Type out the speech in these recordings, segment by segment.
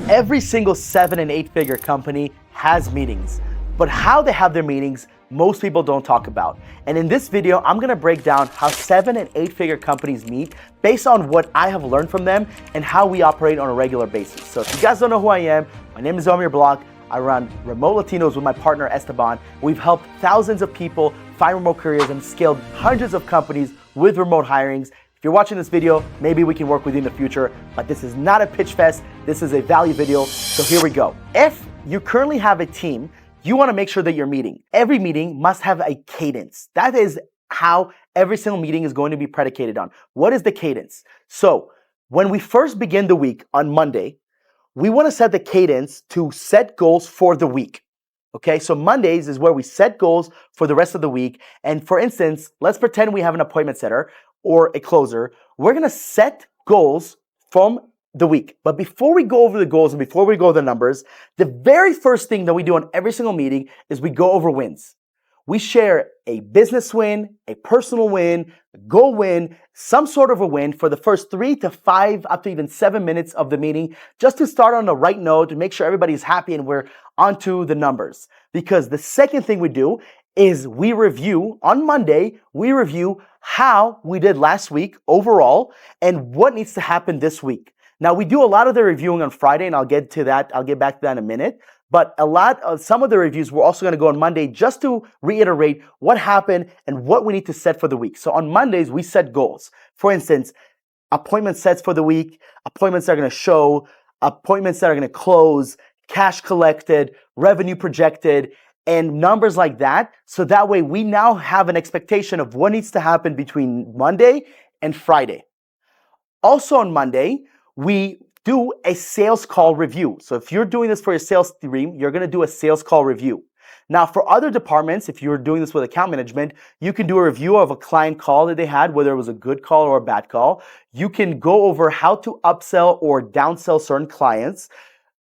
Every single 7 and 8 figure company has meetings, but how they have their meetings, most people don't talk about. And in this video, I'm gonna break down how 7 and 8 figure companies meet based on what I have learned from them and how we operate on a regular basis. So if you guys don't know who I am, my name is Omir Block. I run Remote Latinos with my partner Esteban. We've helped thousands of people find remote careers and scaled hundreds of companies with remote hirings. If you're watching this video, maybe we can work with you in the future, but this is not a pitch fest. This is a value video, so here we go. If you currently have a team, you wanna make sure that you're meeting. Every meeting must have a cadence. That is how every single meeting is going to be predicated on. What is the cadence? So when we first begin the week on Monday, we wanna set the cadence to set goals for the week. Okay, so Mondays is where we set goals for the rest of the week. And for instance, let's pretend we have an appointment setter or a closer. We're gonna set goals from the week. But before we go over the goals and before we go over the numbers, the very first thing that we do on every single meeting is we go over wins. We share a business win, a personal win, a goal win, some sort of a win for the first 3 to 5, up to even 7 minutes of the meeting, just to start on the right note, to make sure everybody's happy and we're onto the numbers. Because the second thing we do is we review, on Monday, we review how we did last week overall and what needs to happen this week. Now, we do a lot of the reviewing on Friday, and I'll get to that. I'll get back to that in a minute. But some of the reviews, we're also going to go on Monday just to reiterate what happened and what we need to set for the week. So on Mondays, we set goals. For instance, appointment sets for the week, appointments that are going to show, appointments that are going to close, cash collected, revenue projected, and numbers like that. So that way we now have an expectation of what needs to happen between Monday and Friday. Also on Monday, we do a sales call review. So if you're doing this for your sales team, you're gonna do a sales call review. Now for other departments, if you're doing this with account management, you can do a review of a client call that they had, whether it was a good call or a bad call. You can go over how to upsell or downsell certain clients.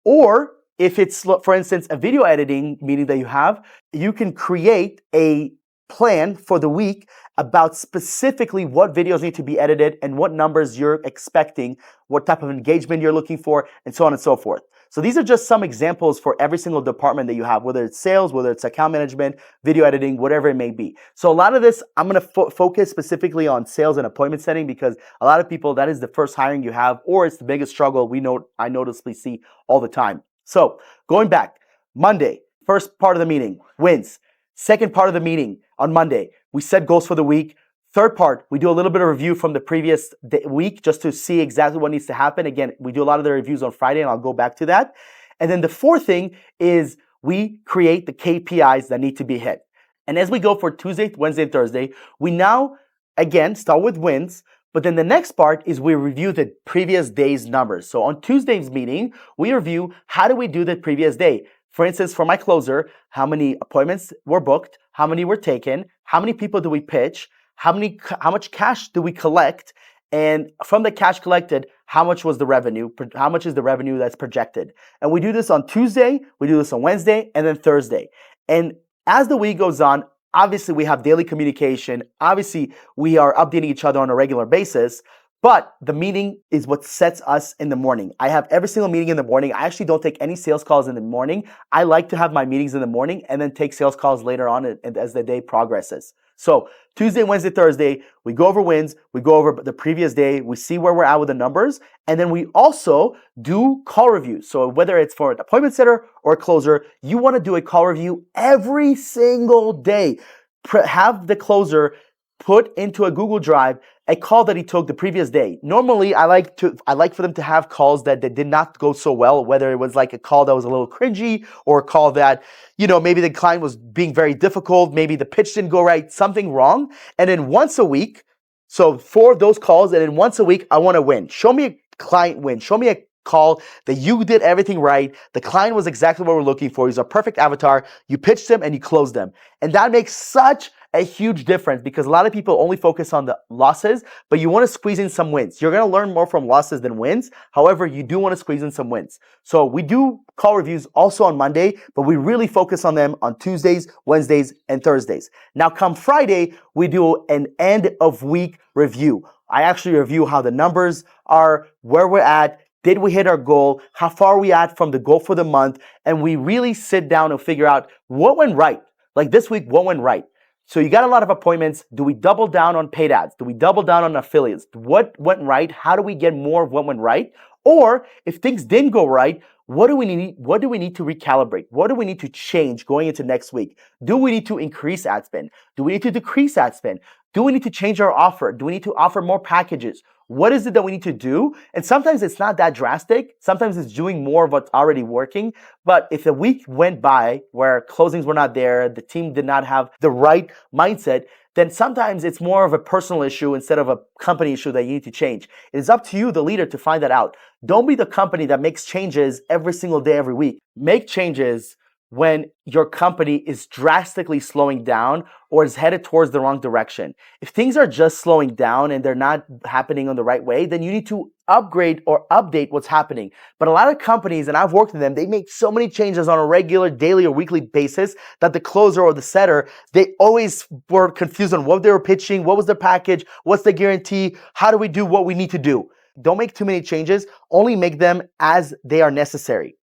Or if it's, for instance, a video editing meeting that you have, you can create a plan for the week about specifically what videos need to be edited and what numbers you're expecting, what type of engagement you're looking for, and so on and so forth. So these are just some examples for every single department that you have, whether it's sales, whether it's account management, video editing, whatever it may be. So a lot of this, I'm going to focus specifically on sales and appointment setting because a lot of people, that is the first hiring you have, or it's the biggest struggle I noticeably see all the time. So going back, Monday, first part of the meeting, wins. Second part of the meeting on Monday, we set goals for the week. Third part, we do a little bit of review from the previous week just to see exactly what needs to happen. Again, we do a lot of the reviews on Friday and I'll go back to that. And then the fourth thing is we create the KPIs that need to be hit. And as we go for Tuesday, Wednesday, and Thursday, we now, again, start with wins. But then the next part is we review the previous day's numbers. So on Tuesday's meeting, we review how do we do the previous day. For instance, for my closer, how many appointments were booked, how many were taken, how many people do we pitch, how much cash do we collect, and from the cash collected, how much was the revenue, how much is the revenue that's projected. And we do this on Tuesday, we do this on Wednesday, and then Thursday. And as the week goes on, obviously, we have daily communication. Obviously, we are updating each other on a regular basis, but the meeting is what sets us in the morning. I have every single meeting in the morning. I actually don't take any sales calls in the morning. I like to have my meetings in the morning and then take sales calls later on as the day progresses. So Tuesday, Wednesday, Thursday, we go over wins, we go over the previous day, we see where we're at with the numbers, and then we also do call reviews. So whether it's for an appointment setter or a closer, you want to do a call review every single day. Have the closer put into a Google Drive a call that he took the previous day. Normally, I like for them to have calls that did not go so well, whether it was like a call that was a little cringy or a call that, maybe the client was being very difficult, maybe the pitch didn't go right, something wrong. And then once a week, so 4 of those calls, and then once a week, I want to win. Show me a client win. Show me a call that you did everything right. The client was exactly what we're looking for. He's a perfect avatar. You pitched them and you closed them. And that makes such a huge difference because a lot of people only focus on the losses, but you want to squeeze in some wins. You're going to learn more from losses than wins. However, you do want to squeeze in some wins. So we do call reviews also on Monday, but we really focus on them on Tuesdays, Wednesdays, and Thursdays. Now come Friday, we do an end of week review. I actually review how the numbers are, where we're at, Did we hit our goal? How far are we at from the goal for the month? And we really sit down and figure out what went right. Like this week, what went right? So you got a lot of appointments. Do we double down on paid ads? Do we double down on affiliates? What went right? How do we get more of what went right? Or if things didn't go right, what do we need? What do we need to recalibrate? What do we need to change going into next week? Do we need to increase ad spend? Do we need to decrease ad spend? Do we need to change our offer? Do we need to offer more packages? What is it that we need to do? And sometimes it's not that drastic. Sometimes it's doing more of what's already working. But if a week went by where closings were not there, the team did not have the right mindset, then sometimes it's more of a personal issue instead of a company issue that you need to change. It is up to you, the leader, to find that out. Don't be the company that makes changes every single day, every week. Make changes when your company is drastically slowing down or is headed towards the wrong direction. If things are just slowing down and they're not happening on the right way, then you need to upgrade or update what's happening. But a lot of companies, and I've worked with them, they make so many changes on a regular, daily, or weekly basis that the closer or the setter, they always were confused on what they were pitching, what was the package, what's the guarantee, how do we do what we need to do. Don't make too many changes, only make them as they are necessary.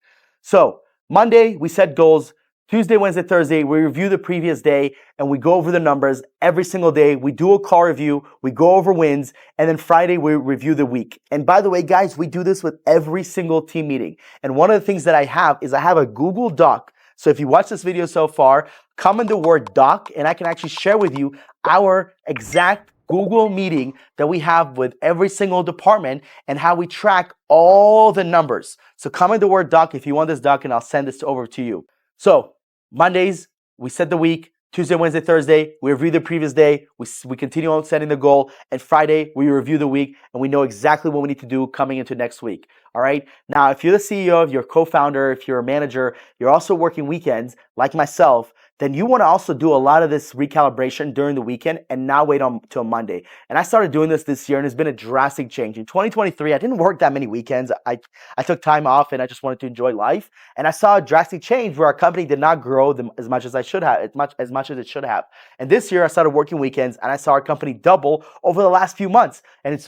So Monday, we set goals. Tuesday, Wednesday, Thursday, we review the previous day and we go over the numbers every single day. We do a call review, we go over wins, and then Friday, we review the week. And by the way, guys, we do this with every single team meeting. And one of the things that I have is I have a Google Doc. So if you watch this video so far, comment the word doc and I can actually share with you our exact Google meeting that we have with every single department and how we track all the numbers. So comment the word doc if you want this doc and I'll send this over to you. So Mondays, we set the week. Tuesday, Wednesday, Thursday, we review the previous day. We continue on setting the goal. And Friday, we review the week and we know exactly what we need to do coming into next week. All right. Now, if you're the CEO, if you're a co-founder, if you're a manager, you're also working weekends like myself, then you want to also do a lot of this recalibration during the weekend and not wait until Monday. And I started doing this year and it's been a drastic change. In 2023, I didn't work that many weekends. I took time off and I just wanted to enjoy life. And I saw a drastic change where our company did not grow as much as I should have, as much as it should have. And this year I started working weekends and I saw our company double over the last few months. And it's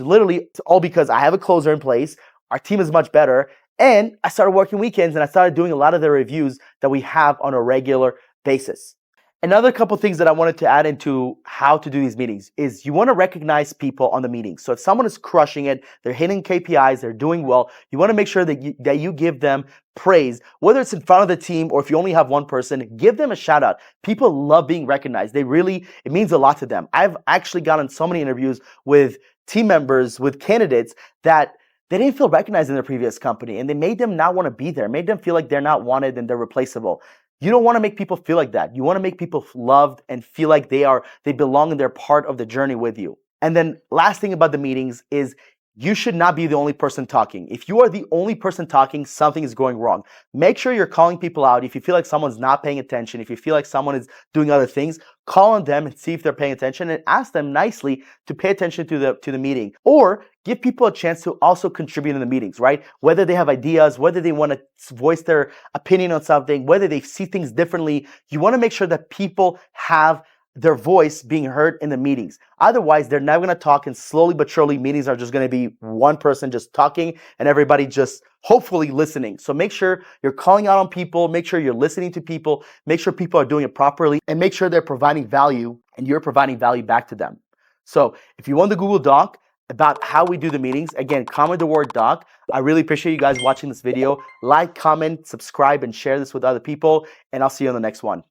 all because I have a closer in place. Our team is much better. And I started working weekends and I started doing a lot of the reviews that we have on a regular basis. Another couple things that I wanted to add into how to do these meetings is you want to recognize people on the meeting. So if someone is crushing it, they're hitting KPIs, they're doing well, you want to make sure that you give them praise, whether it's in front of the team or if you only have one person, give them a shout out. People love being recognized. It means a lot to them. I've actually gotten so many interviews with team members, with candidates that they didn't feel recognized in their previous company and they made them not want to be there, made them feel like they're not wanted and they're replaceable. You don't want to make people feel like that. You want to make people loved and feel like they belong and they're part of the journey with you. And then last thing about the meetings is you should not be the only person talking. If you are the only person talking, something is going wrong. Make sure you're calling people out. If you feel like someone's not paying attention, if you feel like someone is doing other things, call on them and see if they're paying attention and ask them nicely to pay attention to the meeting. Or give people a chance to also contribute in the meetings, right? Whether they have ideas, whether they want to voice their opinion on something, whether they see things differently, you want to make sure that people have their voice being heard in the meetings. Otherwise, they're not going to talk, and slowly but surely, meetings are just going to be one person just talking and everybody just hopefully listening. So make sure you're calling out on people, make sure you're listening to people, make sure people are doing it properly, and make sure they're providing value and you're providing value back to them. So if you want the Google Doc about how we do the meetings, again, comment the word doc. I really appreciate you guys watching this video. Like, comment, subscribe, and share this with other people, and I'll see you on the next one.